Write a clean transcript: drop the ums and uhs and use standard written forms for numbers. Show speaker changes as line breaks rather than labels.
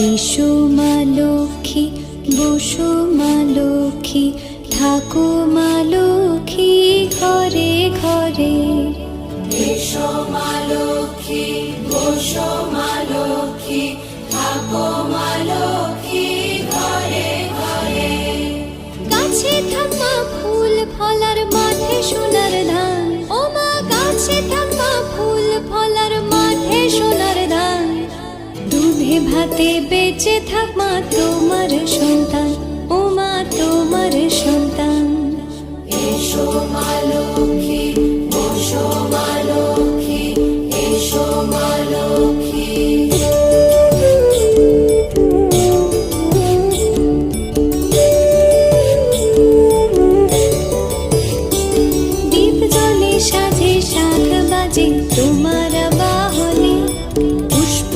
এসো মা লক্ষ্মী, বসো মা লক্ষ্মী, থাকো মা লক্ষ্মী ঘরে ঘরে।
এসো মা লক্ষ্মী, বসো মা লক্ষ্মী, থাকো মা লক্ষ্মী ঘরে ঘরে।
গাছে থাক মা ফুল ফলার, মাঠে সোনার ধান। ও মা গাছে থাক মা ফুল ফলার, মাঠে সোনার ধান। দুধে ভাতে বেঁচে থাক মা তোমার সন্তান, ও মা তোমার সন্তান।
এসো মা লক্ষ্মী, বসো মা লক্ষ্মী,